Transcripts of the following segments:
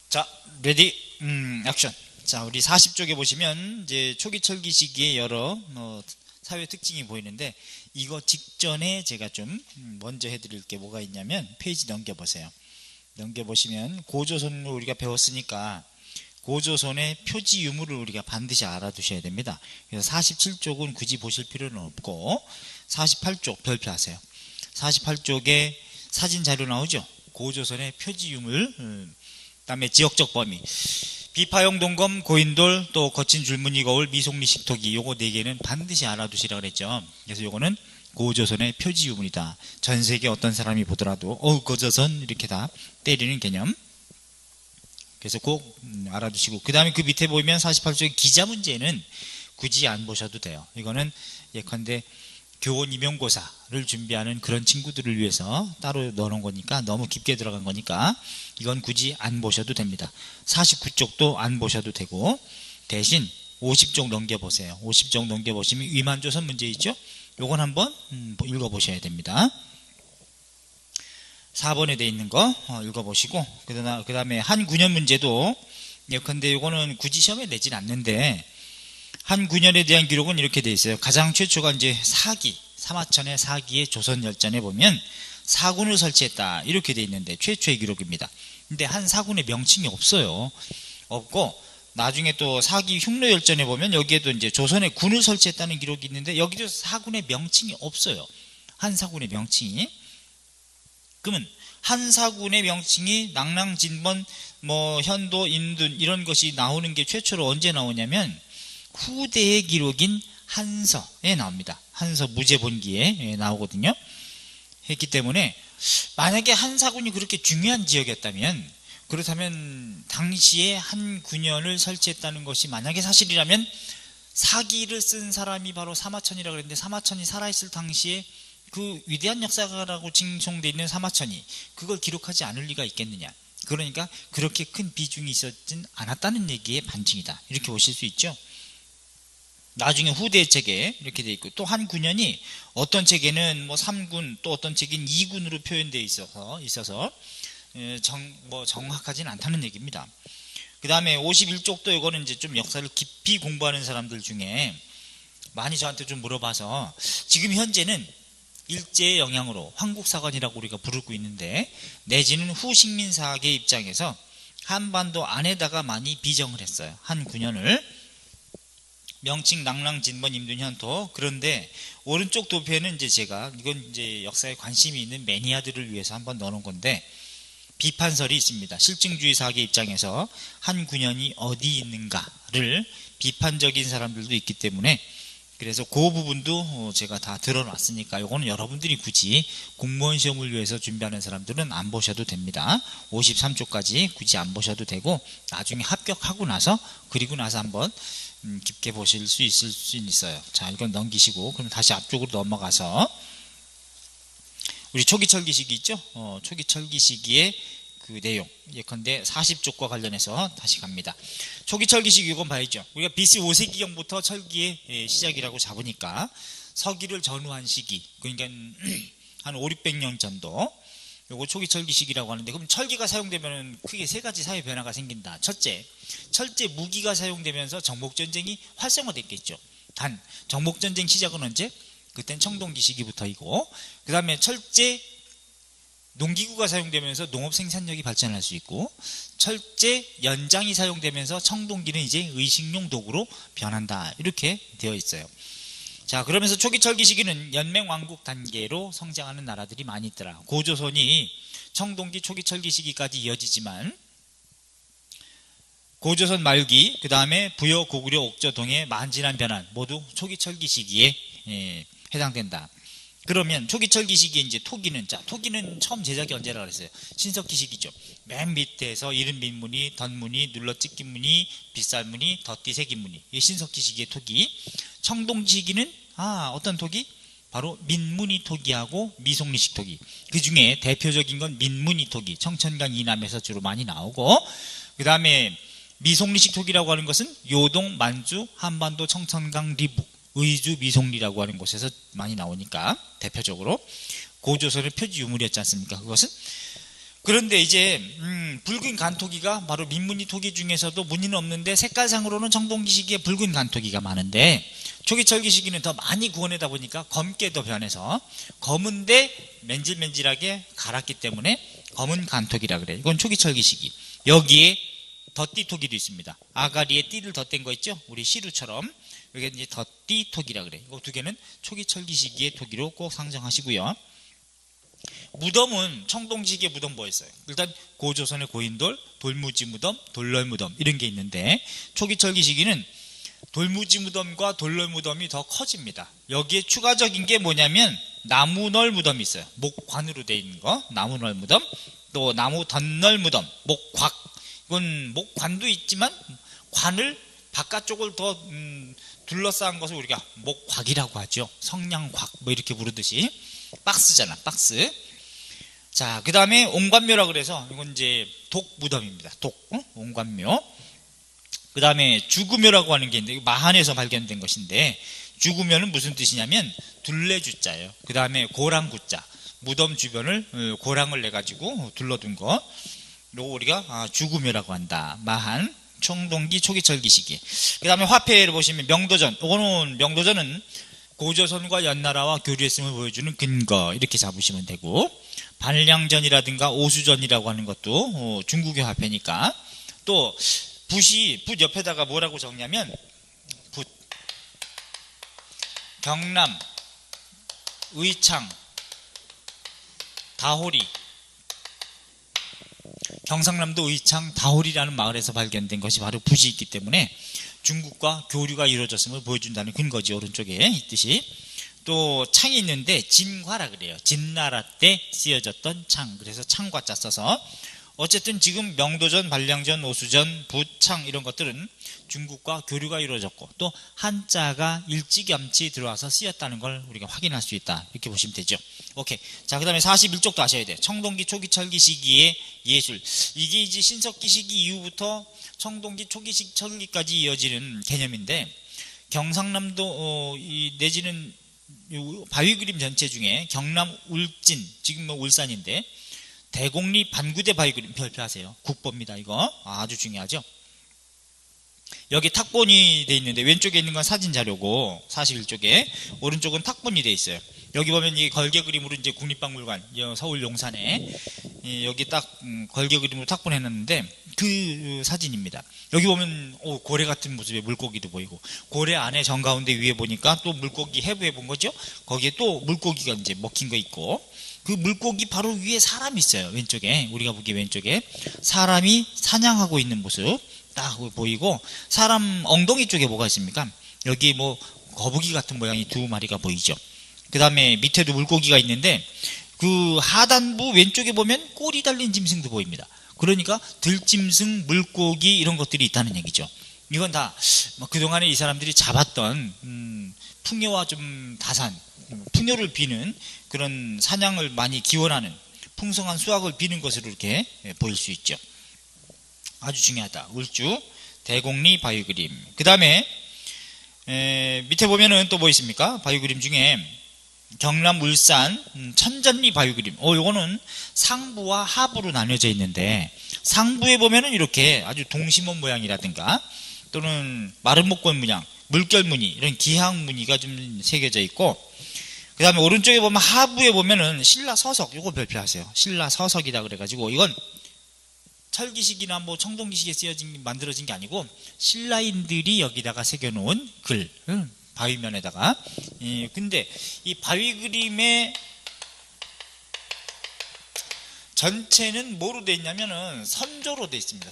자, 레디, 액션. 자, 우리 40쪽에 보시면 이제 초기 철기 시기의 여러 사회 특징이 보이는데, 이거 직전에 제가 좀 먼저 해드릴 게 뭐가 있냐면, 페이지 넘겨보세요. 넘겨보시면 고조선으로 우리가 배웠으니까 고조선의 표지 유무를 우리가 반드시 알아두셔야 됩니다. 그래서 47쪽은 굳이 보실 필요는 없고 48쪽 별표하세요. 48쪽에 사진 자료 나오죠. 고조선의 표지 유물, 그다음에 지역적 범위, 비파용 동검, 고인돌, 또 거친 줄무늬 거울, 미송리 식토기, 요거 4개는 반드시 알아두시라 그랬죠. 그래서 요거는 고조선의 표지 유물이다. 전 세계 어떤 사람이 보더라도 고조선 이렇게 다 때리는 개념. 그래서 꼭 알아두시고, 그 다음에 그 밑에 보면 48쪽의 기자 문제는 굳이 안 보셔도 돼요. 이거는 예컨대 교원 임용고사를 준비하는 그런 친구들을 위해서 따로 넣어놓은 거니까, 너무 깊게 들어간 거니까 이건 굳이 안 보셔도 됩니다. 49쪽도 안 보셔도 되고, 대신 50쪽 넘겨보세요. 50쪽 넘겨보시면 위만조선 문제 있죠? 요건 한번 읽어보셔야 됩니다. 4번에 돼 있는 거 읽어보시고, 그 다음에 한 9년 문제도 예컨대 요거는 굳이 시험에 내진 않는데, 한 9년에 대한 기록은 이렇게 돼 있어요. 가장 최초가 이제 사기, 사마천의 사기의 조선열전에 보면 사군을 설치했다 이렇게 돼 있는데 최초의 기록입니다. 근데 한 사군의 명칭이 없어요. 없고, 나중에 또 사기 흉노열전에 보면 여기에도 이제 조선의 군을 설치했다는 기록이 있는데 여기도 사군의 명칭이 없어요. 한 사군의 명칭이. 그러면 한 사군의 명칭이 낙랑, 진번, 현도, 인둔 이런 것이 나오는 게 최초로 언제 나오냐면 후대의 기록인 한서에 나옵니다. 한서 무제본기에 나오거든요. 했기 때문에 만약에 한 사군이 그렇게 중요한 지역이었다면, 그렇다면 당시에 한 군현을 설치했다는 것이 만약에 사실이라면 사기를 쓴 사람이 바로 사마천이라고 그랬는데, 사마천이 살아있을 당시에 그 위대한 역사가라고 칭송되어 있는 사마천이 그걸 기록하지 않을 리가 있겠느냐. 그러니까 그렇게 큰 비중이 있었진 않았다는 얘기의 반증이다. 이렇게 보실 수 있죠. 나중에 후대 책에 이렇게 돼 있고, 또 한 군현이 어떤 책에는 3군, 또 어떤 책은 2군으로 표현되어 있어서 정확하진 않다는 얘기입니다. 그 다음에 51쪽도 이거는 이제 좀 역사를 깊이 공부하는 사람들 중에 많이 저한테 좀 물어봐서, 지금 현재는 일제의 영향으로 황국사관이라고 우리가 부르고 있는데, 내지는 후식민사학의 입장에서 한반도 안에다가 많이 비정을 했어요. 한 9년을. 명칭, 낙랑, 진번, 임둔, 현토. 그런데 오른쪽 도표에는 이제 제가, 이건 이제 역사에 관심이 있는 매니아들을 위해서 한번 넣어놓은 건데, 비판설이 있습니다. 실증주의 사학의 입장에서 한 9년이 어디 있는가를 비판적인 사람들도 있기 때문에, 그래서 그 부분도 제가 다 들어놨으니까 이거는 여러분들이 굳이 공무원 시험을 위해서 준비하는 사람들은 안 보셔도 됩니다. 53쪽까지 굳이 안 보셔도 되고, 나중에 합격하고 나서, 그리고 나서 한번 깊게 보실 수 있어요. 자, 이건 넘기시고, 그럼 다시 앞쪽으로 넘어가서 우리 초기 철기 시기 있죠? 초기 철기 시기의 그 내용, 예컨대 40쪽과 관련해서 다시 갑니다. 초기 철기 시기 이건 봐야죠. 우리가 BC 5세기경부터 철기의 시작이라고 잡으니까 서기를 전후한 시기, 그러니까 한 5, 600년 전도, 요거 초기 철기 시기라고 하는데, 그럼 철기가 사용되면 크게 3가지 사회 변화가 생긴다. 첫째, 철제 무기가 사용되면서 정복전쟁이 활성화됐겠죠. 단, 정복전쟁 시작은 언제? 그땐 청동기 시기부터이고, 그 다음에 철제 농기구가 사용되면서 농업 생산력이 발전할 수 있고, 철제 연장이 사용되면서 청동기는 이제 의식용 도구로 변한다. 이렇게 되어 있어요. 자, 그러면서 초기 철기 시기는 연맹왕국 단계로 성장하는 나라들이 많이 있더라. 고조선이 청동기 초기 철기 시기까지 이어지지만, 고조선 말기, 그 다음에 부여, 고구려, 옥저, 동해, 만진한 변환 모두 초기 철기 시기에 해당된다. 그러면 초기 철기 시기에 이제 토기는, 자, 토기는 처음 제작이 언제라고 그랬어요? 신석기 시기죠. 맨 밑에서 이른빈무늬, 덧무늬, 눌러찍기무늬, 빗살무늬, 덧띠새기무늬, 이 신석기 시기의 토기. 청동기 시기는 어떤 토기? 바로 민무늬 토기하고 미송리식 토기. 그 중에 대표적인 건 민무늬 토기, 청천강 이남에서 주로 많이 나오고, 그 다음에 미송리식 토기라고 하는 것은 요동, 만주, 한반도, 청천강, 리북, 의주, 미송리라고 하는 곳에서 많이 나오니까 대표적으로. 고조선의 표지 유물이었지 않습니까? 그것은. 그런데 이제 붉은 간토기가 바로 민무늬 토기 중에서도 무늬는 없는데 색깔상으로는 청동기 시기에 붉은 간토기가 많은데 초기철기 시기는 더 많이 구워내다 보니까 검게 더 변해서 검은데 맨질맨질하게 갈았기 때문에 검은 간토기라 그래요. 이건 초기철기 시기. 여기에 덧띠토기도 있습니다. 아가리에 띠를 덧댄 거 있죠? 우리 시루처럼. 여기 이제 덧띠토기라 그래요. 이 두 개는 초기철기 시기의 토기로 꼭 상정하시고요. 무덤은 청동시기의 무덤 뭐였어요? 일단 고조선의 고인돌, 돌무지 무덤, 돌널 무덤 이런 게 있는데 초기철기 시기는 돌무지 무덤과 돌널 무덤이 더 커집니다. 여기에 추가적인 게 뭐냐면 나무널 무덤이 있어요. 목관으로 되어 있는 거 나무널 무덤, 또 나무 덧널 무덤, 목곽. 이건 목관도 있지만 관을 바깥쪽을 더 둘러싼 것을 우리가 목곽이라고 하죠. 성냥곽 뭐 이렇게 부르듯이 박스잖아, 박스. 자, 그 다음에 옹관묘라 그래서 이건 이제 독무덤입니다. 옹관묘. 그 다음에 주구묘라고 하는 게 있는데 마한에서 발견된 것인데 주구묘는 무슨 뜻이냐면 둘레주자예요. 그 다음에 고랑구자. 무덤 주변을 고랑을 내 가지고 둘러둔 거. 이거 우리가 주구묘라고 한다. 마한 청동기 초기철기 시기. 그 다음에 화폐를 보시면 명도전. 이거는 명도전은 고조선과 연나라와 교류했음을 보여주는 근거 이렇게 잡으시면 되고, 반량전이라든가 오수전이라고 하는 것도 중국의 화폐니까. 또 붓이 붓 옆에다가 뭐라고 적냐면 붓, 경남, 의창, 다호리, 경상남도 의창 다호리라는 마을에서 발견된 것이 바로 붓이 있기 때문에 중국과 교류가 이루어졌음을 보여준다는 근거지. 오른쪽에 있듯이. 또 창이 있는데 진과라 그래요. 진나라 때 쓰여졌던 창. 그래서 창과자 써서 어쨌든 지금 명도전, 반량전, 오수전, 붓창 이런 것들은 중국과 교류가 이루어졌고 또 한자가 일찌감치 들어와서 쓰였다는 걸 우리가 확인할 수 있다. 이렇게 보시면 되죠. 오케이. 자, 그 다음에 41쪽도 아셔야 돼요. 청동기 초기철기 시기의 예술. 이게 이제 신석기 시기 이후부터 청동기 초기철기까지 이어지는 개념인데 경상남도 내지는 바위그림 전체 중에 경남 울진, 지금 뭐 울산인데 대곡리 반구대 바위그림 별표하세요. 국보입니다. 이거 아주 중요하죠. 여기 탁본이 돼 있는데 왼쪽에 있는 건 사진 자료고 41쪽에 오른쪽은 탁본이 돼 있어요. 여기 보면 이 걸개 그림으로 이제 국립박물관 서울 용산에 여기 딱 걸개 그림으로 탁본해놨는데 그 사진입니다. 여기 보면 고래 같은 모습의 물고기도 보이고 고래 안에 정가운데 위에 보니까 또 물고기 해부해 본 거죠. 거기에 또 물고기가 이제 먹힌 거 있고 그 물고기 바로 위에 사람이 있어요. 왼쪽에 우리가 보기 왼쪽에 사람이 사냥하고 있는 모습 딱 보이고 사람 엉덩이 쪽에 뭐가 있습니까? 여기 뭐 거북이 같은 모양이 두 마리가 보이죠. 그 다음에 밑에도 물고기가 있는데 그 하단부 왼쪽에 보면 꼬리 달린 짐승도 보입니다. 그러니까 들짐승, 물고기 이런 것들이 있다는 얘기죠. 이건 다 그동안에 이 사람들이 잡았던 풍요와 좀 다산, 풍요를 비는 그런 사냥을 많이 기원하는 풍성한 수확을 비는 것으로 이렇게 보일 수 있죠. 아주 중요하다. 울주, 대곡리 바위그림. 그 다음에 밑에 보면은 또 뭐 있습니까? 바위그림 중에 경남 울산 천전리 바위그림. 요거는 상부와 하부로 나뉘어져 있는데 상부에 보면은 이렇게 아주 동심원 모양이라든가 또는 마른 목권 문양, 물결 무늬 이런 기항 무늬가 좀 새겨져 있고 그 다음에 오른쪽에 보면 하부에 보면은 신라 서석. 요거 별표하세요. 신라 서석이다 그래가지고 이건 철기식이나 뭐 청동기식에 만들어진 게 아니고 신라인들이 여기다가 새겨놓은 글. 바위면에다가. 근데 이 바위 그림의 전체는 뭐로 되어 있냐면은 선조로 되어 있습니다.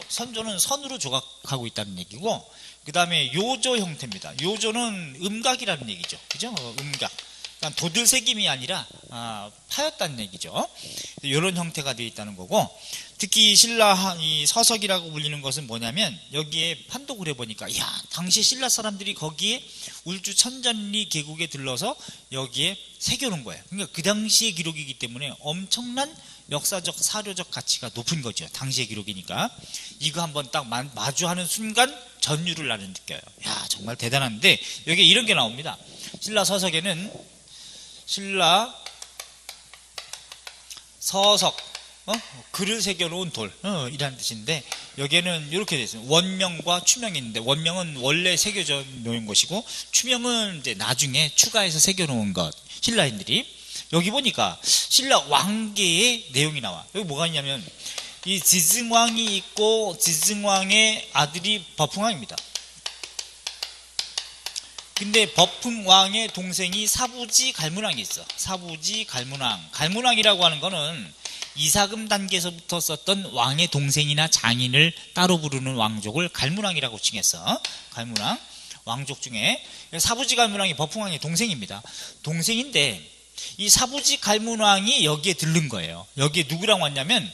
선조는 선으로 조각하고 있다는 얘기고 그 다음에 요조 형태입니다. 요조는 음각이라는 얘기죠. 그죠? 음각. 그러니까 도들새김이 아니라 파였다는 얘기죠. 이런 형태가 되어 있다는 거고 특히 신라 이 서석이라고 불리는 것은 뭐냐면 여기에 판독을 해보니까 당시 신라 사람들이 거기에 울주 천전리 계곡에 들러서 여기에 새겨놓은 거예요. 그러니까 그 당시의 기록이기 때문에 엄청난 역사적 사료적 가치가 높은 거죠. 당시의 기록이니까 이거 한번 딱 마주하는 순간 전율을 나는 느껴요. 정말 대단한데 여기에 이런 게 나옵니다. 신라 서석에는 신라 서석, 글을 새겨놓은 돌, 이라는 뜻인데, 여기에는 이렇게 되어 있습니다. 원명과 추명이 있는데, 원명은 원래 새겨져 놓은 것이고, 추명은 이제 나중에 추가해서 새겨놓은 것, 신라인들이. 여기 보니까 신라 왕계의 내용이 나와. 여기 뭐가 있냐면, 이 지증왕이 있고, 지증왕의 아들이 법흥왕입니다. 근데 법흥왕의 동생이 사부지 갈문왕이 있어. 사부지 갈문왕. 갈문왕이라고 하는 거는 이사금 단계에서부터 썼던 왕의 동생이나 장인을 따로 부르는 왕족을 갈문왕이라고 칭했어. 갈문왕. 왕족 중에 사부지 갈문왕이 법흥왕의 동생입니다. 동생인데 이 사부지 갈문왕이 여기에 들른 거예요. 여기에 누구랑 왔냐면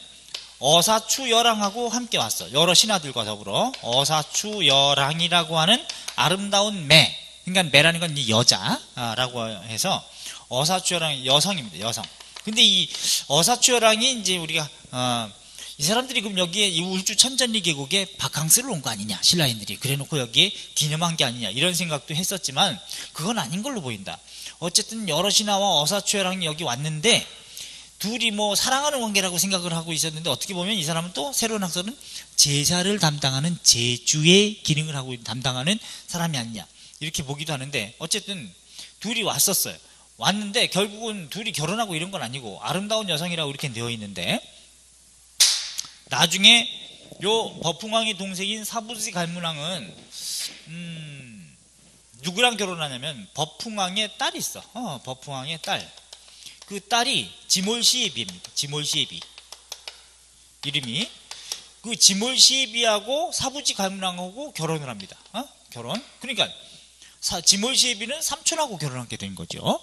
어사추여랑하고 함께 왔어. 여러 신하들과 더불어 어사추여랑이라고 하는 아름다운 매, 그러니까 매라는 건 여자라고 해서 어사추여랑이 여성입니다. 여성. 근데 이 어사추여랑이 이제 우리가 이 사람들이 그럼 여기에 이 울주 천전리 계곡에 바캉스를 온 거 아니냐, 신라인들이 그래놓고 여기에 기념한 게 아니냐 이런 생각도 했었지만 그건 아닌 걸로 보인다. 어쨌든 여러 신하와 어사추여랑이 여기 왔는데 둘이 뭐 사랑하는 관계라고 생각을 하고 있었는데 어떻게 보면 이 사람은 또 새로운 학설은 제사를 담당하는 제주의 기능을 하고 담당하는 사람이 아니냐 이렇게 보기도 하는데, 어쨌든 둘이 왔었어요. 왔는데 결국은 둘이 결혼하고 이런 건 아니고 아름다운 여성이라고 이렇게 되어 있는데, 나중에 요 법흥왕의 동생인 사부지 갈문왕은 누구랑 결혼하냐면 법흥왕의 딸이 있어. 법흥왕의 딸. 그 딸이 지몰시에비입니다. 지몰시에비. 이름이. 그 지몰시에비하고 사부지 갈문왕하고 결혼을 합니다. 결혼. 그러니까 지몰시에비는 삼촌하고 결혼하게 된 거죠.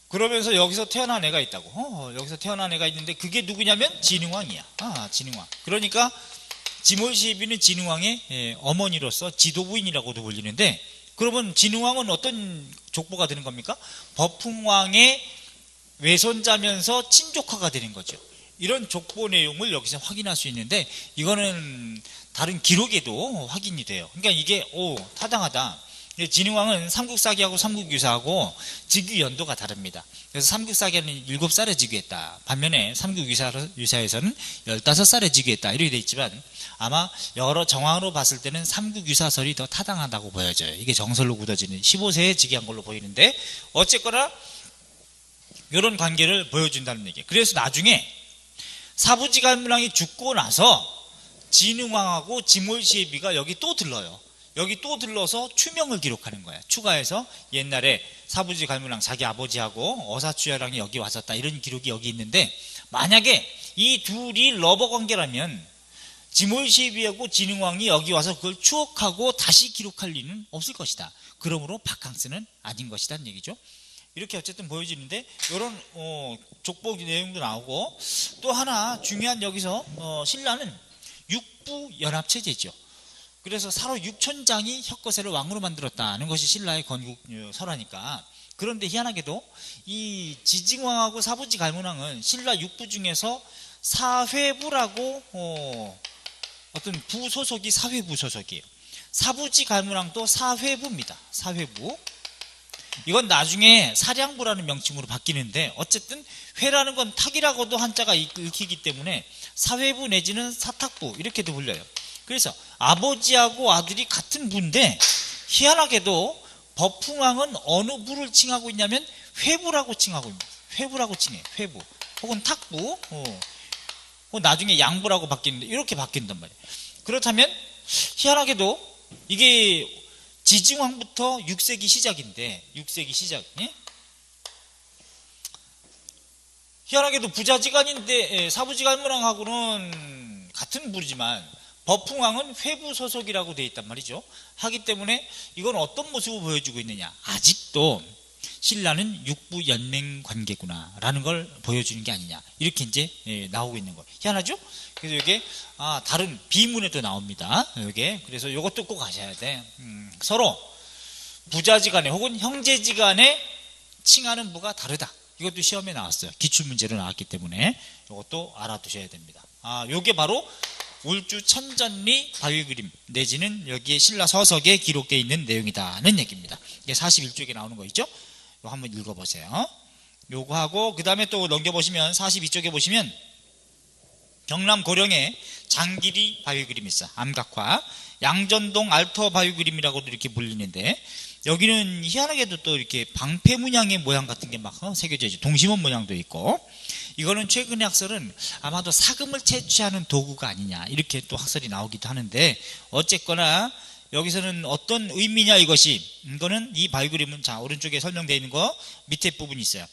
그러면서 여기서 태어난 애가 있다고. 여기서 태어난 애가 있는데 그게 누구냐면 진흥왕이야. 진흥왕. 그러니까 지몰시에비는 진흥왕의 어머니로서 지도부인이라고도 불리는데, 그러면 진흥왕은 어떤 족보가 되는 겁니까? 법흥왕의 외손자면서 친족화가 되는 거죠. 이런 족보 내용을 여기서 확인할 수 있는데, 이거는 다른 기록에도 확인이 돼요. 그러니까 이게 타당하다. 진흥왕은 삼국사기하고 삼국유사하고 즉위 연도가 다릅니다. 그래서 삼국사기는 7살에 즉위했다. 반면에 삼국유사에서는 15살에 즉위했다. 이렇게 돼 있지만 아마 여러 정황으로 봤을 때는 삼국유사설이 더 타당하다고 보여져요. 이게 정설로 굳어지는 15세에 즉위한 걸로 보이는데, 어쨌거나 이런 관계를 보여준다는 얘기예요. 그래서 나중에 사부지 갈문왕이 죽고 나서 진흥왕하고 지몰시에비가 여기 또 들러요. 여기 또 들러서 추명을 기록하는 거야. 추가해서 옛날에 사부지 갈문왕 자기 아버지하고 어사추여랑이 여기 왔었다 이런 기록이 여기 있는데, 만약에 이 둘이 러버 관계라면 지몰시에비하고 진흥왕이 여기 와서 그걸 추억하고 다시 기록할 리는 없을 것이다. 그러므로 바캉스는 아닌 것이다는 얘기죠. 이렇게 어쨌든 보여지는데, 이런 족보 내용도 나오고, 또 하나 중요한 여기서 신라는 육부 연합체제죠. 그래서 사로 6천장이 혁거세를 왕으로 만들었다는 것이 신라의 건국 설화니까. 그런데 희한하게도 이 지증왕하고 사부지 갈문왕은 신라 육부 중에서 사회부라고 어떤 부소속이 사회부 소속이에요. 사부지 갈문왕도 사회부입니다. 사회부. 이건 나중에 사량부라는 명칭으로 바뀌는데, 어쨌든 회라는 건 탁이라고도 한자가 읽히기 때문에 사회부 내지는 사탁부 이렇게도 불려요. 그래서 아버지하고 아들이 같은 부인데, 희한하게도 법흥왕은 어느 부를 칭하고 있냐면 회부라고 칭하고 있습니다. 회부라고 칭해요. 회부 혹은 탁부, 나중에 양부라고 바뀌는데 이렇게 바뀐단 말이에요. 그렇다면 희한하게도 이게 지증왕부터 6세기 시작인데, 6세기 시작, 예? 희한하게도 부자지간인데 사부지 갈문왕하고는 같은 부지만 법흥왕은 회부 소속이라고 되어 있단 말이죠. 하기 때문에 이건 어떤 모습을 보여주고 있느냐, 아직도 신라는 육부 연맹 관계구나 라는 걸 보여주는 게 아니냐, 이렇게 이제 나오고 있는 거예요. 희한하죠? 그래서 이게 다른 비문에도 나옵니다. 이게 그래서 이것도 꼭 아셔야 돼. 서로 부자지간에 혹은 형제지간에 칭하는 부가 다르다. 이것도 시험에 나왔어요. 기출문제로 나왔기 때문에 이것도 알아두셔야 됩니다. 요게 바로 울주 천전리 바위그림 내지는 여기에 신라 서석에 기록되어 있는 내용이다는 얘기입니다. 이게 41쪽에 나오는 거 있죠? 이거 한번 읽어보세요. 요거 하고, 그 다음에 또 넘겨보시면 42쪽에 보시면 경남 고령에 장길이 바위 그림이 있어. 암각화. 양전동 알터 바위 그림이라고도 이렇게 불리는데, 여기는 희한하게도 또 이렇게 방패 문양의 모양 같은 게 막 새겨져 있죠. 동심원 모양도 있고. 이거는 최근의 학설은 아마도 사금을 채취하는 도구가 아니냐, 이렇게 또 학설이 나오기도 하는데, 어쨌거나 여기서는 어떤 의미냐 이것이. 이거는 이 바위 그림은 자, 오른쪽에 설명되어 있는 거 밑에 부분이 있어요.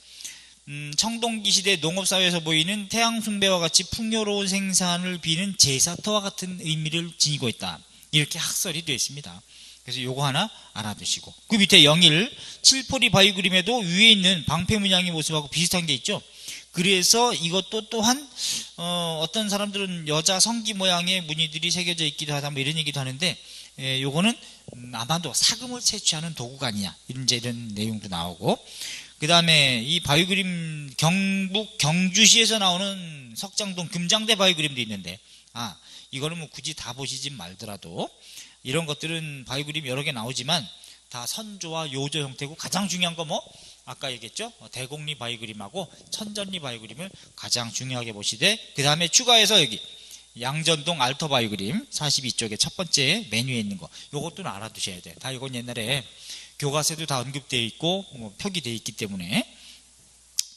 청동기 시대 농업사회에서 보이는 태양숭배와 같이 풍요로운 생산을 비는 제사터와 같은 의미를 지니고 있다, 이렇게 학설이 되어 있습니다. 그래서 요거 하나 알아두시고, 그 밑에 영일 칠포리 바위 그림에도 위에 있는 방패 문양의 모습하고 비슷한 게 있죠. 그래서 이것도 또한 어떤 사람들은 여자 성기 모양의 무늬들이 새겨져 있기도 하다, 뭐 이런 얘기도 하는데, 요거는 아마도 사금을 채취하는 도구가 아니냐, 이런 내용도 나오고, 그 다음에 이 바위 그림 경북 경주시에서 나오는 석장동 금장대 바위 그림도 있는데, 이거는 뭐 굳이 다 보시지 말더라도 이런 것들은 바위 그림 여러 개 나오지만 다 선조와 요조 형태고, 가장 중요한 거 뭐 아까 얘기했죠, 대곡리 바위 그림하고 천전리 바위 그림을 가장 중요하게 보시되, 그 다음에 추가해서 여기 양전동 알터 바위 그림 42쪽에 첫 번째 메뉴에 있는 거, 요것도 알아두셔야 돼. 다 이건 옛날에 교과서에도 다 언급되어 있고 표기되어 있기 때문에.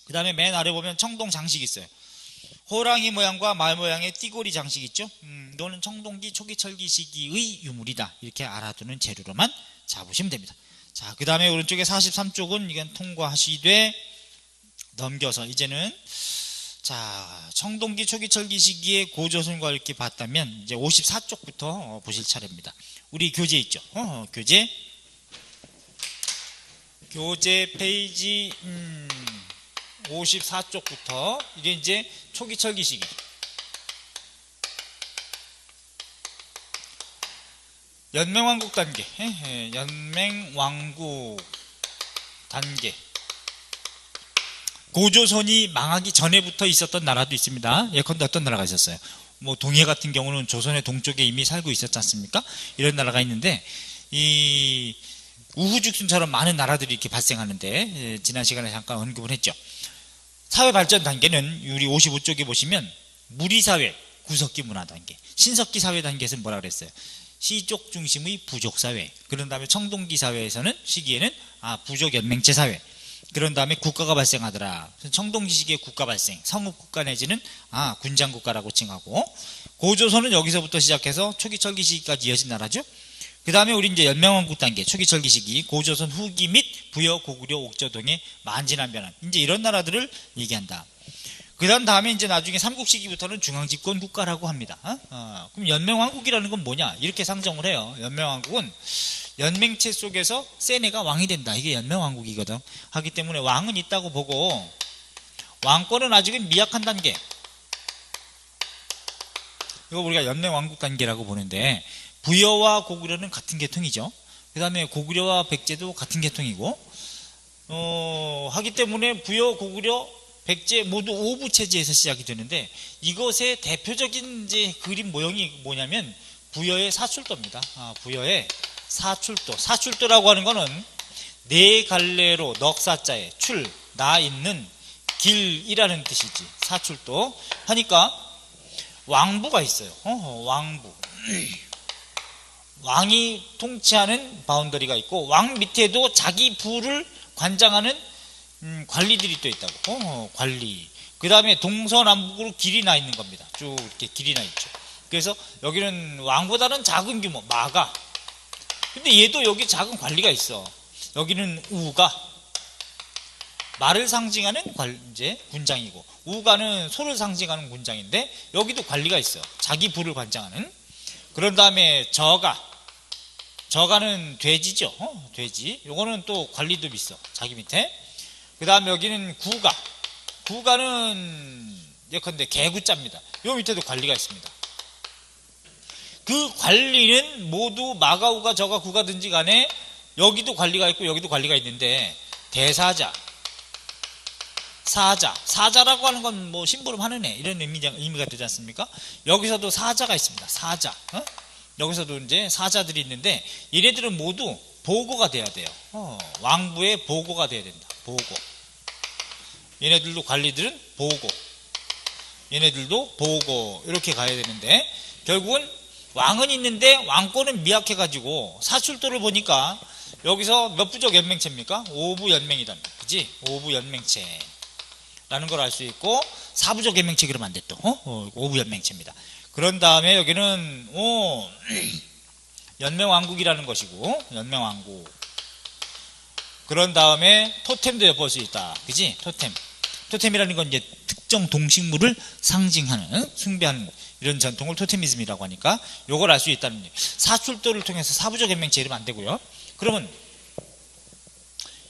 그 다음에 맨 아래 보면 청동 장식이 있어요. 호랑이 모양과 말 모양의 띠고리 장식 있죠. 이거는 청동기 초기철기 시기의 유물이다, 이렇게 알아두는 재료로만 잡으시면 됩니다. 자, 그 다음에 오른쪽에 43쪽은 이건 통과하시되, 넘겨서 이제는 자, 청동기 초기철기 시기의 고조선과 이렇게 봤다면 이제 54쪽부터 보실 차례입니다. 우리 교재 있죠. 교재 페이지 54쪽부터 이게 이제 초기철기 시기. 연맹왕국 단계. 연맹왕국 단계. 고조선이 망하기 전에부터 있었던 나라도 있습니다. 예컨대 어떤 나라가 있었어요? 뭐 동해 같은 경우는 조선의 동쪽에 이미 살고 있었지 않습니까? 이런 나라가 있는데, 이 우후죽순처럼 많은 나라들이 이렇게 발생하는데, 지난 시간에 잠깐 언급을 했죠. 사회 발전 단계는 우리 55쪽에 보시면 무리사회, 구석기 문화 단계, 신석기 사회 단계에서는 뭐라 그랬어요? 시족 중심의 부족 사회. 그런 다음에 청동기 사회에서는 시기에는 부족 연맹체 사회. 그런 다음에 국가가 발생하더라. 청동기 시기에 국가 발생, 성읍국가 내지는 군장국가라고 칭하고, 고조선은 여기서부터 시작해서 초기철기 시기까지 이어진 나라죠. 그 다음에 우리 이제 연맹왕국 단계, 초기철기 시기, 고조선 후기 및 부여, 고구려, 옥저동의 만진한 변환, 이제 이런 나라들을 얘기한다. 그 다음에 이제 나중에 삼국시기부터는 중앙집권 국가라고 합니다. 그럼 연맹왕국이라는 건 뭐냐? 이렇게 상정을 해요. 연맹왕국은 연맹체 속에서 센 애가 왕이 된다, 이게 연맹왕국이거든. 하기 때문에 왕은 있다고 보고, 왕권은 아직은 미약한 단계, 이거 우리가 연맹왕국 단계라고 보는데, 부여와 고구려는 같은 계통이죠. 그 다음에 고구려와 백제도 같은 계통이고, 하기 때문에 부여, 고구려, 백제 모두 오부체제에서 시작이 되는데, 이것의 대표적인 이제 그림 모형이 뭐냐면 부여의 사출도입니다. 부여의 사출도라고 하는 거는 네 갈래로 넉사자에 출, 나 있는 길이라는 뜻이지. 사출도 하니까 왕부가 있어요. 왕부. 왕이 통치하는 바운더리가 있고, 왕 밑에도 자기 부를 관장하는 관리들이 또 있다고. 관리. 그 다음에 동서남북으로 길이 나 있는 겁니다. 쭉 이렇게 길이 나 있죠. 그래서 여기는 왕보다는 작은 규모, 마가. 근데 얘도 여기 작은 관리가 있어. 여기는 우가, 말을 상징하는 이제 군장이고, 우가는 소를 상징하는 군장인데, 여기도 관리가 있어. 자기 부를 관장하는. 그런 다음에 저가는 돼지죠. 돼지. 요거는 또 관리도 있어. 자기 밑에. 그 다음에 여기는 구가는 예컨대 개구자입니다. 요 밑에도 관리가 있습니다. 그 관리는 모두 마가, 우가, 저가, 구가든지 간에 여기도 관리가 있고 여기도 관리가 있는데, 대사자, 사자라고 하는 건 뭐 심부름하는 애, 이런 의미가 되지 않습니까? 여기서도 사자가 있습니다. 사자. 여기서도 이제 사자들이 있는데, 얘네들은 모두 보고가 돼야 돼요. 왕부의 보고가 돼야 된다. 보고. 얘네들도 관리들은 보고, 얘네들도 보고 이렇게 가야 되는데 결국은 왕은 있는데 왕권은 미약해가지고 사출도를 보니까 여기서 몇 부족 연맹체입니까? 5부 연맹이다. 그지? 5부 연맹체라는 걸 알 수 있고 4부족 연맹체 그러면 안 돼 또. 5부 연맹체입니다. 그런 다음에 여기는 연맹왕국이라는 것이고 연맹왕국. 그런 다음에 토템도 엿볼 수 있다. 그지? 토템이라는 건 이제 특정 동식물을 상징하는, 숭배하는 이런 전통을 토테미즘이라고 하니까 요걸 알 수 있다는 얘기. 사출도를 통해서 사부적 연맹체 이러면 안 되고요. 그러면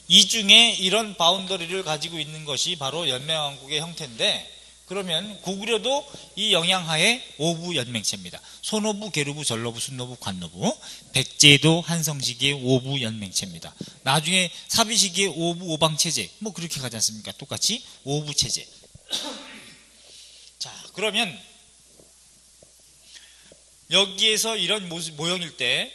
이 중에 이런 바운더리를 가지고 있는 것이 바로 연맹왕국의 형태인데 그러면 고구려도 이 영향하에 5부 연맹체입니다. 소노부, 계루부, 전로부, 순노부, 관노부. 백제도 한성시기의 5부 연맹체입니다. 나중에 사비시기의 5부 오방체제 뭐 그렇게 가지 않습니까? 똑같이 5부 체제. 자, 그러면 여기에서 이런 모형일 때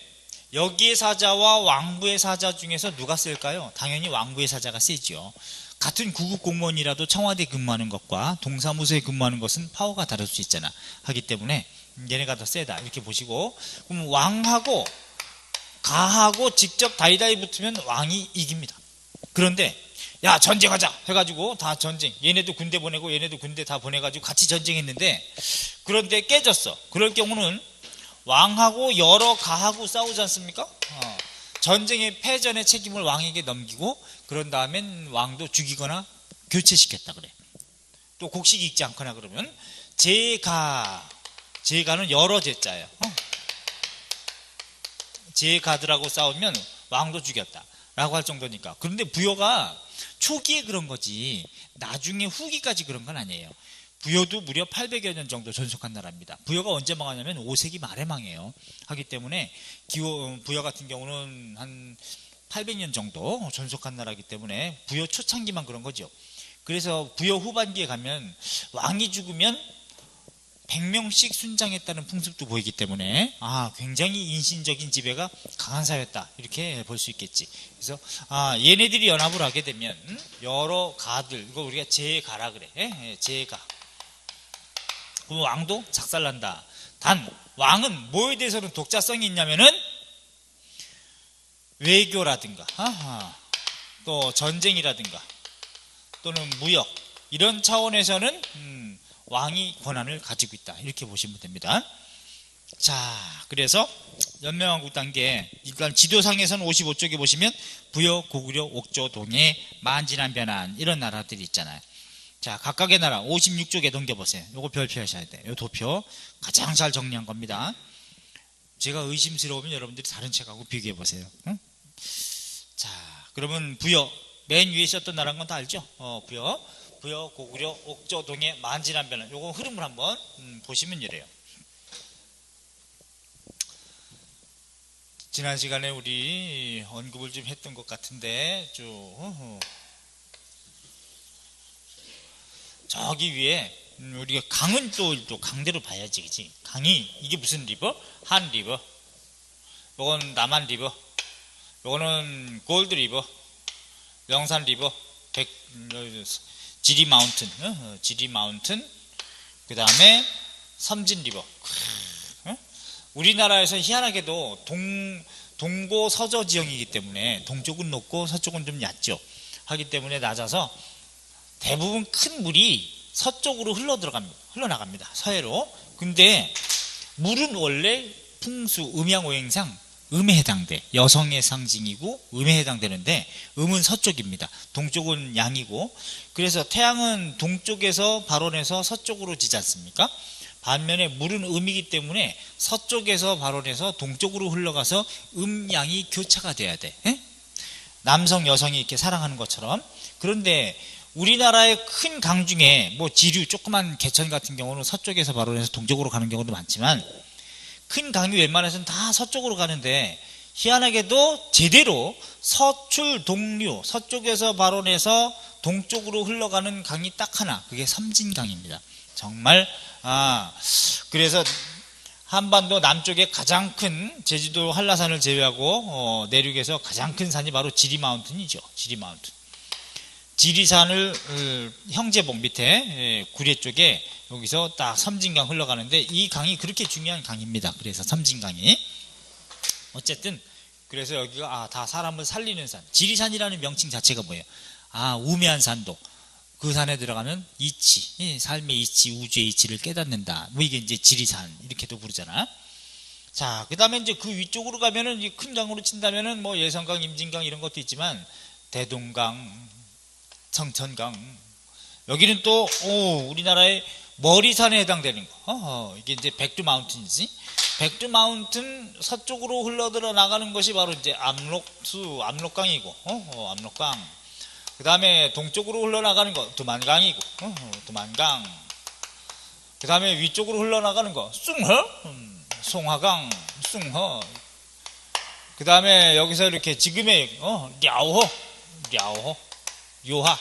여기의 사자와 왕부의 사자 중에서 누가 셀까요? 당연히 왕부의 사자가 세죠. 같은 구급 공무원이라도 청와대 근무하는 것과 동사무소에 근무하는 것은 파워가 다를 수 있잖아. 하기 때문에 얘네가 더 세다 이렇게 보시고, 그럼 왕하고 가하고 직접 다이다이 붙으면 왕이 이깁니다. 그런데 야 전쟁하자 해가지고 다 전쟁, 얘네도 군대 보내고 얘네도 군대 다 보내가지고 같이 전쟁했는데 그런데 깨졌어. 그럴 경우는 왕하고 여러 가하고 싸우지 않습니까? 전쟁의 패전의 책임을 왕에게 넘기고 그런 다음엔 왕도 죽이거나 교체시켰다 그래. 또 곡식이 있지 않거나 그러면 제가는 여러 제자예요. 제가들하고 싸우면 왕도 죽였다 라고 할 정도니까. 그런데 부여가 초기에 그런 거지 나중에 후기까지 그런 건 아니에요. 부여도 무려 800여 년 정도 전속한 나라입니다. 부여가 언제 망하냐면 5세기 말에 망해요. 하기 때문에 부여 같은 경우는 한 800년 정도 전속한 나라이기 때문에 부여 초창기만 그런 거죠. 그래서 부여 후반기에 가면 왕이 죽으면 100명씩 순장했다는 풍습도 보이기 때문에 굉장히 인신적인 지배가 강한 사회였다 이렇게 볼 수 있겠지. 그래서 얘네들이 연합을 하게 되면 여러 가들, 이거 우리가 제가라 그래. 제가. 그럼 왕도 작살난다. 단 왕은 뭐에 대해서는 독자성이 있냐면은 외교라든가 또 전쟁이라든가 또는 무역 이런 차원에서는 왕이 권한을 가지고 있다 이렇게 보시면 됩니다. 자, 그래서 연맹왕국 단계 일단 지도상에서는 55쪽에 보시면 부여, 고구려, 옥조, 동해, 만진한, 변한 이런 나라들이 있잖아요. 자, 각각의 나라 56쪽에 넘겨보세요. 요거 별표하셔야 돼요. 요 도표 가장 잘 정리한 겁니다. 제가 의심스러우면 여러분들이 다른 책하고 비교해보세요. 응? 자, 그러면 부여 맨 위에 있었던 나라인 건 다 알죠? 부여, 고구려, 옥조, 동해, 만진한, 변한 요거 흐름을 한번 보시면 이래요. 지난 시간에 우리 언급을 좀 했던 것 같은데 쭉 저기 위에 우리가 강은 또 강대로 봐야지, 그치? 강이 이게 무슨 리버? 한 리버. 요건 남한 리버. 요거는 골드 리버. 영산 리버. 지리 마운튼. 지리 마운튼. 그 다음에 섬진 리버. 우리나라에서 희한하게도 동고 서저 지형이기 때문에 동쪽은 높고 서쪽은 좀 얕죠. 하기 때문에 낮아서 대부분 큰 물이 서쪽으로 흘러나갑니다. 서해로. 근데 물은 원래 풍수, 음양오행상 음에 해당돼. 여성의 상징이고 음에 해당되는데 음은 서쪽입니다. 동쪽은 양이고. 그래서 태양은 동쪽에서 발원해서 서쪽으로 지지 않습니까? 반면에 물은 음이기 때문에 서쪽에서 발원해서 동쪽으로 흘러가서 음양이 교차가 돼야 돼. 남성, 여성이 이렇게 사랑하는 것처럼. 그런데 우리나라의 큰 강 중에 뭐 지류, 조그만 개천 같은 경우는 서쪽에서 발원해서 동쪽으로 가는 경우도 많지만 큰 강이 웬만해서는 다 서쪽으로 가는데 희한하게도 제대로 서출, 동류, 서쪽에서 발원해서 동쪽으로 흘러가는 강이 딱 하나, 그게 섬진강입니다. 정말 그래서 한반도 남쪽에 가장 큰 제주도 한라산을 제외하고 내륙에서 가장 큰 산이 바로 지리 마운틴이죠. 지리 마운틴. 지리산을 형제봉 밑에 구례 쪽에 여기서 딱 섬진강 흘러가는데 이 강이 그렇게 중요한 강입니다. 그래서 섬진강이 어쨌든 그래서 여기가 다 사람을 살리는 산. 지리산이라는 명칭 자체가 뭐예요? 우매한 산도. 그 산에 들어가면 이치, 삶의 이치, 우주의 이치를 깨닫는다. 뭐 이게 이제 지리산 이렇게도 부르잖아. 자, 그 다음에 이제 그 위쪽으로 가면은 큰 강으로 친다면은 뭐 예성강, 임진강 이런 것도 있지만 대동강, 청천강. 여기는 또 우리나라의 머리산에 해당되는 거. 이게 이제 백두 마운틴이지. 백두 마운틴 서쪽으로 흘러들어 나가는 것이 바로 이제 압록강이고, 압록강. 그 다음에 동쪽으로 흘러나가는 거 두만강이고, 두만강. 그 다음에 위쪽으로 흘러나가는 거 숭허, 송화강, 숭허. 그 다음에 여기서 이렇게 지금의 랴오호, 요하.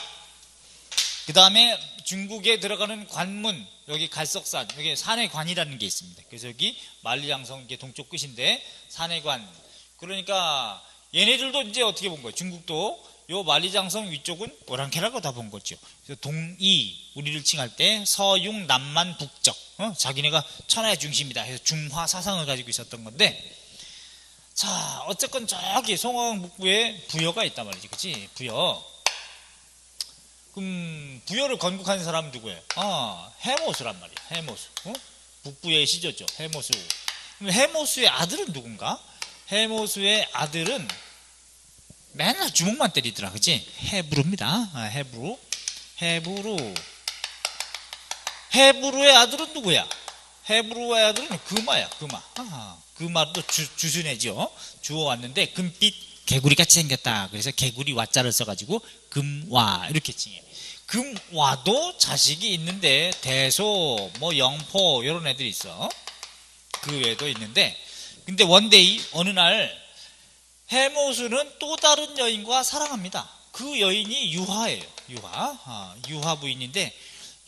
그 다음에 중국에 들어가는 관문, 여기 갈석산, 여기 산해관이라는 게 있습니다. 그래서 여기 만리장성 이게 동쪽 끝인데 산해관. 그러니까 얘네들도 이제 어떻게 본 거예요? 중국도 요 만리장성 위쪽은 오랑캐라고 다 본 거죠. 그래서 동이, 우리를 칭할 때 서융, 남만, 북적. 자기네가 천하의 중심이다 해서 중화 사상을 가지고 있었던 건데, 자, 어쨌건 저기 송화강 북부에 부여가 있단 말이지. 그치? 부여. 그럼 부여를 건국한 사람은 누구예요? 해모수란 말이야. 해모수. 북부의 시조죠. 해모수. 그럼 해모수의 아들은 누군가? 해모수의 아들은 맨날 주먹만 때리더라. 그치? 해부루입니다. 해부루의 아들은 누구야? 해부루의 아들은 금화야. 금화도 주순해죠. 주워왔는데 금빛 개구리같이 생겼다. 그래서 개구리 와자를 써가지고 금화 이렇게 칭해. 금화도 자식이 있는데 대소, 뭐 영포 이런 애들이 있어. 그 외에도 있는데, 근데 원데이 어느 날 해모수는 또 다른 여인과 사랑합니다. 그 여인이 유화예요. 유화 부인인데,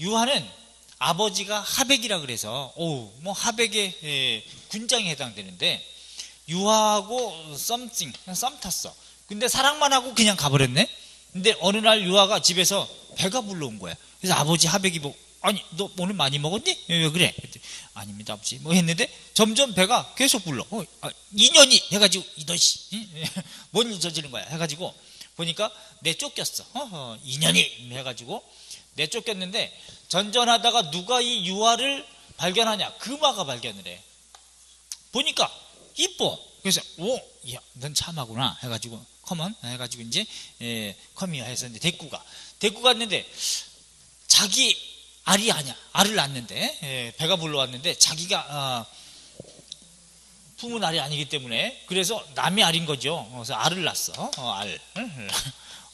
유화는 아버지가 하백이라 그래서 뭐 하백의 군장에 해당되는데, 유화하고 썸 탔어. 근데 사랑만 하고 그냥 가버렸네. 근데 어느 날 유화가 집에서 배가 불러온 거야. 그래서 아버지 하백이 보고, 아니 너 오늘 많이 먹었니? 왜 그래? 아닙니다 아버지. 뭐 했는데 점점 배가 계속 불러. 인연이 해가지고 이너씨 뭔 일 저지른 거야 해가지고 보니까 내쫓겼어. 인연이 해가지고 내쫓겼는데, 전전하다가 누가 이 유화를 발견하냐? 금화가 발견을 해. 보니까 이뻐. 그래서 야, 넌 참하구나 해가지고 컴온 해가지고 이제 컴이야 해서 이제 데리고 갔는데 자기 알이 아니야. 알을 낳았는데 배가 불러왔는데 자기가 품은 알이 아니기 때문에, 그래서 남의 알인 거죠. 그래서 알을 낳았어.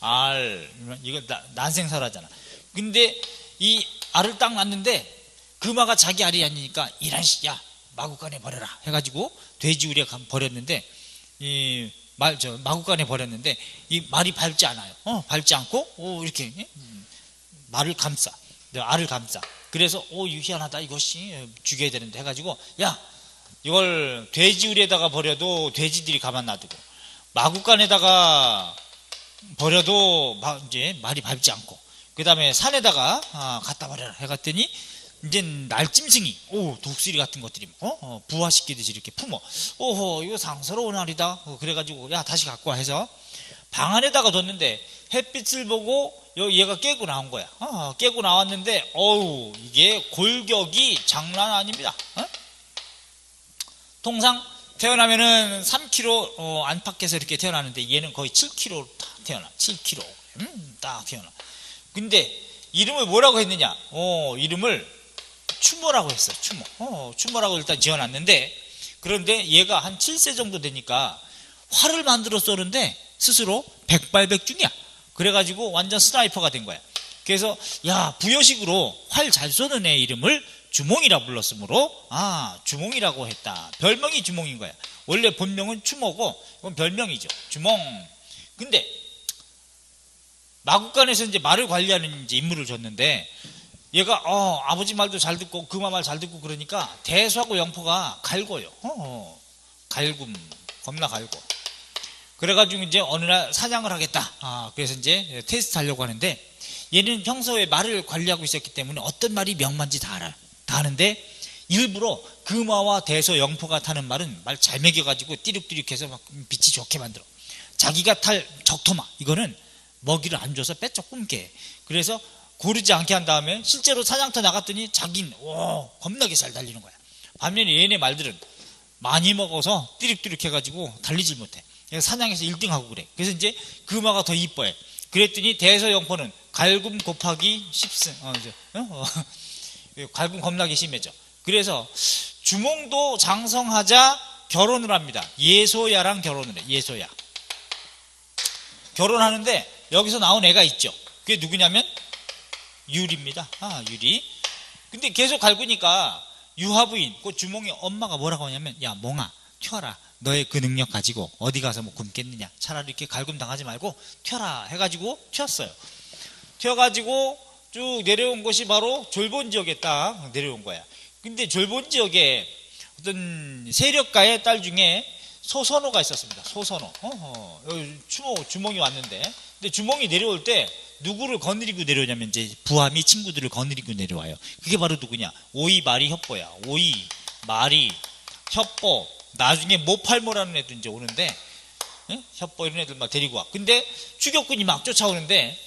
알 이거 난생사라잖아. 근데 이 알을 딱 낳았는데 금화가 자기 알이 아니니까 이란 야 마구간에 버려라 해가지고 돼지우리에 버렸는데, 마구간에 버렸는데 이 말이 밟지 않아요. 밟지 않고 이렇게 말을 감싸. 알을 감싸. 그래서 희한하다 이것이 죽여야 되는데 해가지고, 야 이걸 돼지우리에다가 버려도 돼지들이 가만 놔두고, 마구간에다가 버려도 이제 말이 밟지 않고, 그 다음에 산에다가 갖다 버려라 해갔더니 이제 날짐승이 독수리 같은 것들이 부화시키듯이 이렇게 품어. 이거 상스러운 알이다. 그래가지고 야 다시 갖고 와 해서 방 안에다가 뒀는데 햇빛을 보고 얘가 깨고 나온 거야. 깨고 나왔는데 이게 골격이 장난 아닙니다. 통상 태어나면은 3kg 안팎에서 이렇게 태어나는데 얘는 거의 7kg 딱 태어나. 7kg 딱 태어나. 근데 이름을 뭐라고 했느냐? 이름을 추모라고 했어요. 추모라고 일단 지어놨는데, 그런데 얘가 한 7세 정도 되니까 활을 만들어 쏘는데 스스로 백발백중이야. 그래가지고 완전 스나이퍼가 된 거야. 그래서 야 부여식으로 활 잘 쏘는 애 이름을 주몽이라 불렀으므로 주몽이라고 했다. 별명이 주몽인 거야. 원래 본명은 추모고 이건 별명이죠. 주몽. 근데 마국간에서 이제 말을 관리하는 이제 임무를 줬는데, 얘가 아버지 말도 잘 듣고 금화 말 잘 듣고 그러니까 대수하고 영포가 갈고요. 갈굼 겁나 갈고. 그래가지고 이제 어느 날 사냥을 하겠다. 그래서 이제 테스트 하려고 하는데, 얘는 평소에 말을 관리하고 있었기 때문에 어떤 말이 명만지 다 알아요. 다 아는데 일부러 금화와 대소 영포가 타는 말은 말 잘 먹여가지고 띠룩띠룩해서 막 빛이 좋게 만들어. 자기가 탈 적토마 이거는 먹이를 안 줘서 빼쩍 굶게. 그래서 고르지 않게 한 다음에 실제로 사냥터 나갔더니 자기는 겁나게 잘 달리는 거야. 반면에 얘네 말들은 많이 먹어서 띠룩띠룩 해가지고 달리질 못해. 사냥에서 1등하고 그래. 그래서 이제 금화가 더 이뻐해. 그랬더니 대서영포는 갈굼 곱하기 10승 갈굼 겁나게 심해져. 그래서 주몽도 장성하자 결혼을 합니다. 예소야랑 결혼을 해. 예소야 결혼하는데 여기서 나온 애가 있죠. 그게 누구냐면 유리입니다. 유리. 근데 계속 갈구니까 유화부인 그 주몽의 엄마가 뭐라고 하냐면, 야 몽아 튀어라. 너의 그 능력 가지고 어디 가서 뭐 굶겠느냐. 차라리 이렇게 갈굼 당하지 말고 튀어라 해가지고 튀었어요. 튀어가지고 쭉 내려온 곳이 바로 졸본 지역에 딱 내려온 거야. 근데 졸본 지역에 어떤 세력가의 딸 중에 소선호가 있었습니다. 소선호. 주몽이 왔는데, 근데 주몽이 내려올 때 누구를 거느리고 내려오냐면 이제 부하미 친구들을 거느리고 내려와요. 그게 바로 누구냐? 오이, 마리, 협보야. 오이, 마리, 협보. 나중에 모팔모라는 애도 이제 오는데, 협보 이런 애들 막 데리고 와. 근데 추격군이 막 쫓아오는데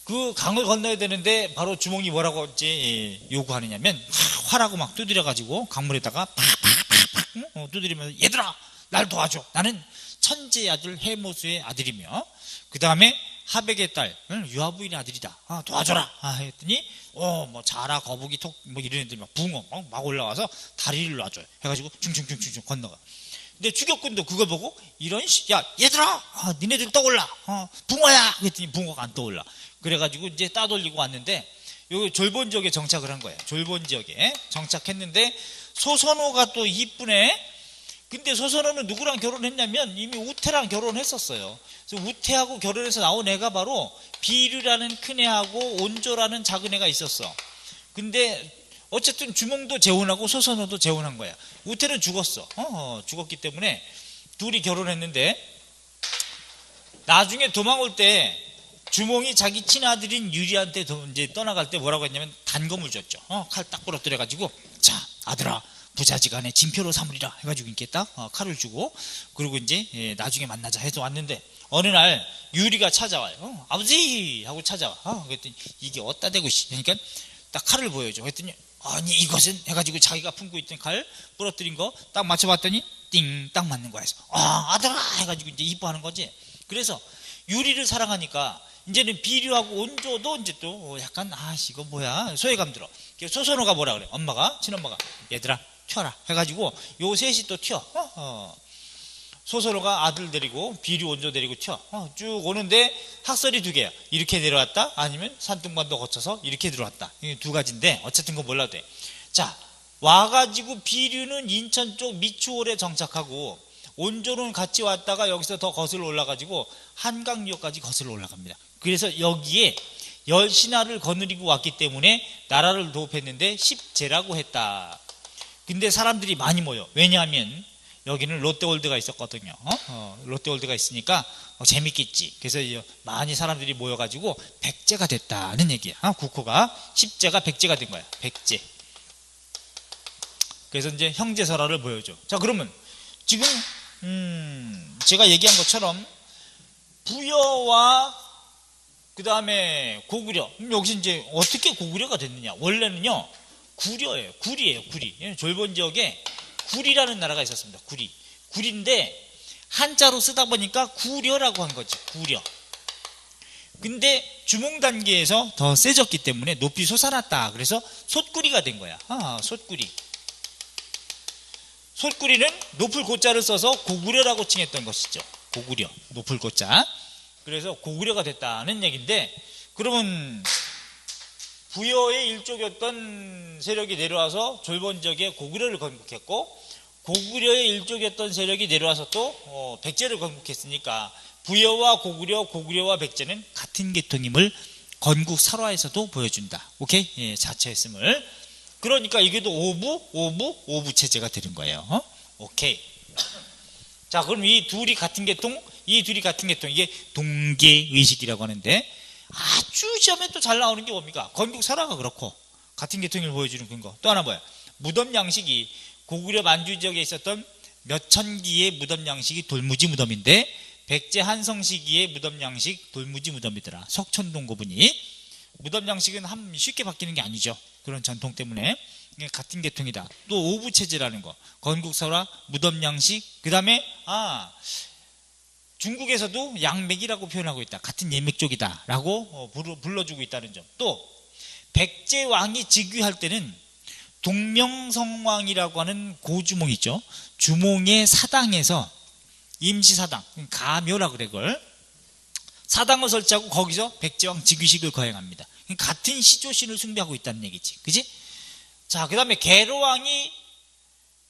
그 강을 건너야 되는데 바로 주몽이 뭐라고 이제 요구하느냐면 활하고 막 두드려가지고 강물에다가 팍팍팍팍 두드리면서, 얘들아 날 도와줘. 나는 천재의 아들 해모수의 아들이며 그 다음에 하백의 딸 유아부인의 아들이다. 도와줘라. 했더니 뭐 자라 거북이 톡 뭐 이런 애들 막 붕어 막 올라와서 다리를 놔줘요. 해가지고 충충충충 건너가. 근데 추격군도 그걸 보고 이런 야 얘들아 니네들 떠올라. 붕어야. 그랬더니 붕어가 안 떠올라. 그래가지고 이제 따돌리고 왔는데 여기 졸본 지역에 정착을 한 거예요. 졸본 지역에 정착했는데 소선호가 또 이쁘네. 근데 소선호는 누구랑 결혼했냐면 이미 우태랑 결혼했었어요. 그래서 우태하고 결혼해서 나온 애가 바로 비류라는 큰 애하고 온조라는 작은 애가 있었어. 근데 어쨌든 주몽도 재혼하고 소선호도 재혼한 거야. 우태는 죽었어. 죽었기 때문에 둘이 결혼했는데 나중에 도망올 때 주몽이 자기 친아들인 유리한테 이제 떠나갈 때 뭐라고 했냐면 단검을 줬죠. 칼 딱 부러뜨려가지고, 자 아들아 부자지간에 진표로 삼으리라 해가지고 이렇게 딱 칼을 주고, 그리고 이제 나중에 만나자 해서 왔는데 어느 날 유리가 찾아와요. 아버지 하고 찾아와. 그랬더니 이게 어디다 대고 그러니까 딱 칼을 보여줘. 그랬더니 아니 이것은 해가지고 자기가 품고 있던 칼 부러뜨린 거 딱 맞춰봤더니 띵 딱 맞는 거야. 그래서 아들아 해가지고 이제 이뻐하는 거지. 그래서 유리를 사랑하니까 이제는 비류하고 온조도 이제 또 약간 이거 뭐야 소외감 들어. 소선호가 뭐라 그래? 엄마가 친엄마가 얘들아 튀어라 해가지고 요 셋이 또 튀어. 소선호가 아들 데리고 비류 온조 데리고 튀어. 쭉 오는데 학설이 두 개야. 이렇게 내려왔다 아니면 산둥반도 거쳐서 이렇게 들어왔다. 이 두 가지인데 어쨌든 그건 몰라도 돼. 자 와가지고 비류는 인천 쪽 미추홀에 정착하고 온조는 같이 왔다가 여기서 더 거슬러 올라가지고 한강역까지 거슬러 올라갑니다. 그래서 여기에 열신하를 거느리고 왔기 때문에 나라를 도읍했는데 십제라고 했다. 근데 사람들이 많이 모여. 왜냐하면 여기는 롯데월드가 있었거든요. 롯데월드가 있으니까 재밌겠지. 그래서 많이 사람들이 모여가지고 백제가 됐다는 얘기야. 국호가 십제가 백제가 된 거야. 백제. 그래서 이제 형제설화를 보여줘. 자 그러면 지금 제가 얘기한 것처럼 부여와 그 다음에 고구려. 여기서 이제 어떻게 고구려가 됐느냐. 원래는요 구려예요. 구리예요. 구리. 졸본 지역에 구리라는 나라가 있었습니다. 구리. 구리인데 한자로 쓰다 보니까 구려라고 한 거지. 구려. 근데 주몽 단계에서 더 세졌기 때문에 높이 솟아났다. 그래서 솥구리가 된 거야. 솥구리. 솥구리는 높을 고자를 써서 고구려라고 칭했던 것이죠. 고구려. 높을 고자. 그래서 고구려가 됐다는 얘기인데, 그러면 부여의 일족이었던 세력이 내려와서 졸본 지역에 고구려를 건국했고, 고구려의 일족이었던 세력이 내려와서 또 백제를 건국했으니까 부여와 고구려, 고구려와 백제는 같은 계통임을 건국 설화에서도 보여준다. 오케이? 예, 자처했음을. 그러니까 이게 또 오부 체제가 되는 거예요. 오케이. 자, 그럼 이 둘이 같은 계통, 이 둘이 같은 계통, 이게 동계의식이라고 하는데, 아주 시험에 또 잘 나오는 게 뭡니까? 건국설화가 그렇고 같은 계통을 보여주는 근거. 또 하나 뭐야? 무덤 양식이 고구려 만주 지역에 있었던 몇천 기의 무덤 양식이 돌무지 무덤인데, 백제 한성 시기의 무덤 양식 돌무지 무덤이더라. 석촌동 고분이. 무덤 양식은 쉽게 바뀌는 게 아니죠. 그런 전통 때문에. 같은 계통이다. 또 오부체제라는 거, 건국설화, 무덤 양식. 그 다음에 중국에서도 양맥이라고 표현하고 있다. 같은 예맥족이다 라고 불러주고 있다는 점. 또 백제 왕이 즉위할 때는 동명성왕이라고 하는 고주몽 있죠. 주몽의 사당에서 임시사당, 가묘라 그래. 그걸 사당을 설치하고 거기서 백제왕 즉위식을 거행합니다. 같은 시조신을 숭배하고 있다는 얘기지. 그지? 자, 그 다음에 계로왕이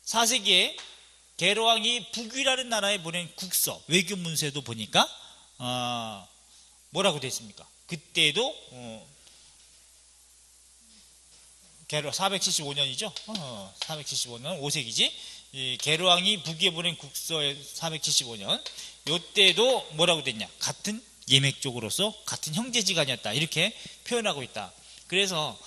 4세기에 계로왕이 북위라는 나라에 보낸 국서, 외교문서에도 보니까 뭐라고 되어 있습니까? 그때도 계로 475년이죠. 475년 5세기지. 이 계로왕이 북위에 보낸 국서에 475년, 요때도 뭐라고 됐냐? 같은 예맥족으로서 같은 형제지간이었다, 이렇게 표현하고 있다. 그래서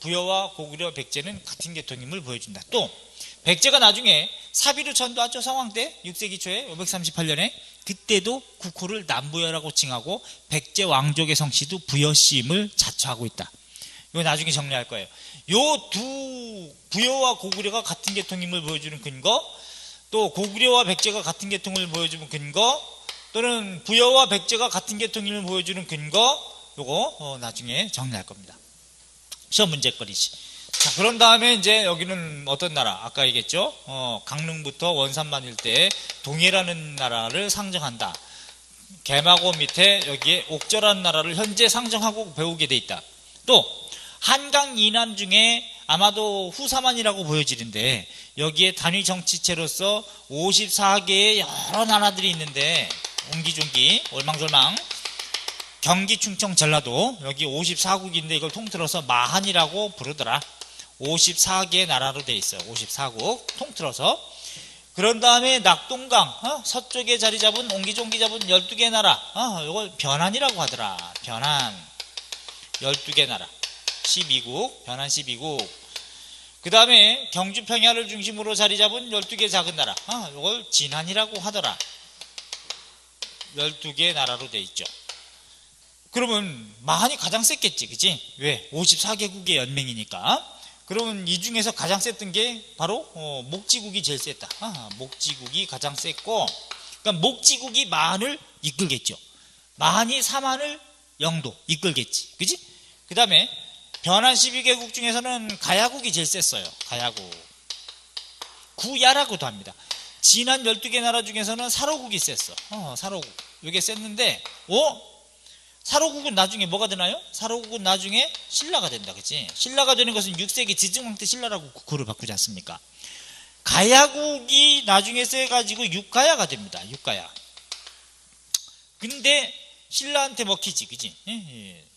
부여와 고구려, 백제는 같은 계통임을 보여준다. 또 백제가 나중에 사비로 전도하죠. 성왕 때 6세기 초에 538년에 그때도 국호를 남부여라고 칭하고 백제 왕족의 성씨도 부여씨임을 자처하고 있다. 이거 나중에 정리할 거예요. 요 두 부여와 고구려가 같은 계통임을 보여주는 근거, 또 고구려와 백제가 같은 계통을 보여주는 근거, 또는 부여와 백제가 같은 계통임을 보여주는 근거, 요거 나중에 정리할 겁니다. 시험 문제거리지. 자, 그런 다음에 이제 여기는 어떤 나라? 아까 얘기했죠? 강릉부터 원산만 일대에 동해라는 나라를 상정한다. 개마고 밑에 여기에 옥저라는 나라를 현재 상정하고 배우게 돼 있다. 또 한강 이남 중에 아마도 후사만이라고 보여지는데, 여기에 단위 정치체로서 54개의 여러 나라들이 있는데, 옹기종기 올망졸망, 경기, 충청, 전라도, 여기 54국인데 이걸 통틀어서 마한이라고 부르더라. 54개 나라로 돼 있어요. 54국 통틀어서. 그런 다음에 낙동강 서쪽에 자리 잡은 옹기종기 잡은 12개 나라, 이걸 변한이라고 하더라. 변한 12개 나라, 12국, 변한 12국. 그 다음에 경주 평야를 중심으로 자리 잡은 12개 작은 나라, 이걸 진한이라고 하더라. 12개 나라로 돼 있죠. 그러면 마한이 가장 셌겠지, 그치? 왜? 54개국의 연맹이니까. 그러면 이 중에서 가장 셌던 게 바로 목지국이 제일 셌다. 목지국이 가장 셌고, 그러니까 목지국이 마한을 이끌겠죠. 마한이 사만을 영도 이끌겠지, 그치? 그 다음에 변한 12개국 중에서는 가야국이 제일 셌어요. 가야국. 구야라고도 합니다. 진한 12개 나라 중에서는 사로국이 셌어. 사로국. 이게 셌는데, 사로국은 나중에 뭐가 되나요? 사로국은 나중에 신라가 된다, 그치? 신라가 되는 것은 6세기 지증왕 때 신라라고 국호를 바꾸지 않습니까? 가야국이 나중에 세가지고 육가야가 됩니다. 육가야. 근데 신라한테 먹히지, 그치?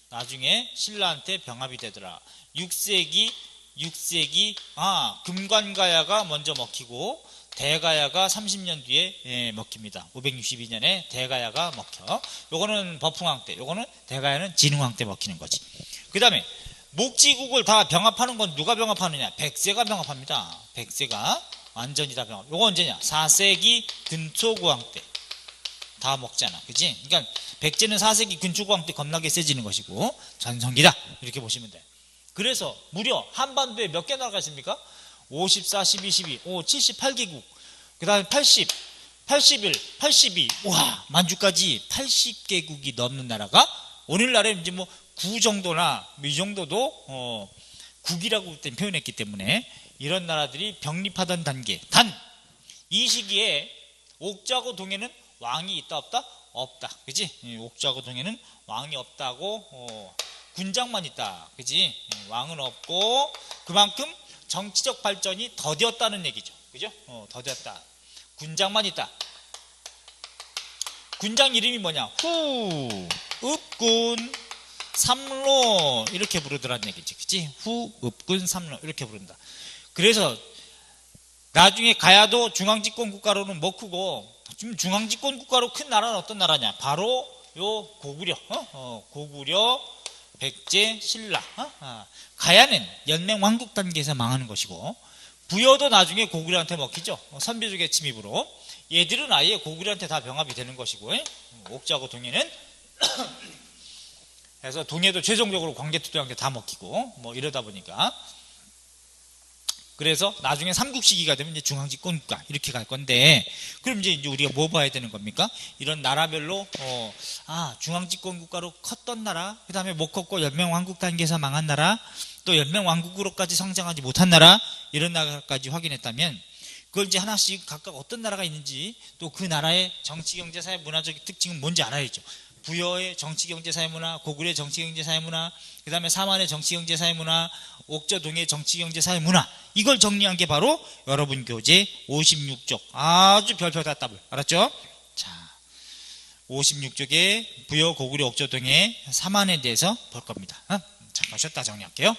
나중에 신라한테 병합이 되더라. 6세기 금관가야가 먼저 먹히고 대가야가 30년 뒤에 먹힙니다. 562년에 대가야가 먹혀. 요거는 버풍왕 때, 요거는 대가야는 진흥왕 때 먹히는 거지. 그 다음에 목지국을 다 병합하는 건 누가 병합하느냐? 백제가 병합합니다. 백제가 완전히 다 병합. 요거 언제냐? 4세기 근초고왕 때 다 먹잖아, 그지? 그러니까 백제는 4세기 근초고왕 때 겁나게 세지는 것이고 전성기다, 이렇게 보시면 돼. 그래서 무려 한반도에 몇 개 나라가 있습니까? 54, 12, 12, 78개국, 그 다음에 80, 81, 82, 와, 만주까지 80개국이 넘는 나라가 오늘날에 이제 뭐 구 정도나 이 정도도 국이라고 표현했기 때문에 이런 나라들이 병립하던 단계. 단 이 시기에 옥저하고 동해는 왕이 있다 없다? 없다, 그지? 옥저하고 동해는 왕이 없다고, 군장만 있다, 그지? 왕은 없고 그만큼 정치적 발전이 더뎠다는 얘기죠, 그죠? 더뎠다. 군장만 있다. 군장 이름이 뭐냐? 후읍군 삼로, 이렇게 부르더라는 얘기지, 그치? 후읍군 삼로, 이렇게 부른다. 그래서 나중에 가야도 중앙집권 국가로는 못 크고 지금 중앙집권 국가로 큰 나라는 어떤 나라냐? 바로 요 고구려, 고구려, 백제, 신라. 가야는 연맹 왕국 단계에서 망하는 것이고, 부여도 나중에 고구려한테 먹히죠. 선비족의 침입으로. 얘들은 아예 고구려한테 다 병합이 되는 것이고, 옥자하고 동해는 그래서 동해도 최종적으로 광개토대왕한테 다 먹히고 뭐 이러다 보니까, 그래서 나중에 삼국시기가 되면 이제 중앙집권 국가 이렇게 갈 건데, 그럼 이제 우리가 뭐 봐야 되는 겁니까? 이런 나라별로 중앙집권 국가로 컸던 나라, 그 다음에 못 컸고 연맹왕국 단계에서 망한 나라, 또 연맹왕국으로까지 성장하지 못한 나라, 이런 나라까지 확인했다면, 그걸 이제 하나씩 각각 어떤 나라가 있는지, 또 그 나라의 정치, 경제, 사회, 문화적 특징은 뭔지 알아야죠. 부여의 정치, 경제, 사회, 문화, 고구려의 정치, 경제, 사회, 문화, 그 다음에 삼한의 정치, 경제, 사회, 문화, 옥저동의 정치, 경제, 사회, 문화, 이걸 정리한 게 바로 여러분 교재 56쪽. 아주 별표 다 따블. 알았죠? 자, 56쪽에 부여, 고구려, 옥저동의 삼한에 대해서 볼 겁니다. 잠깐 쉬었다 정리할게요.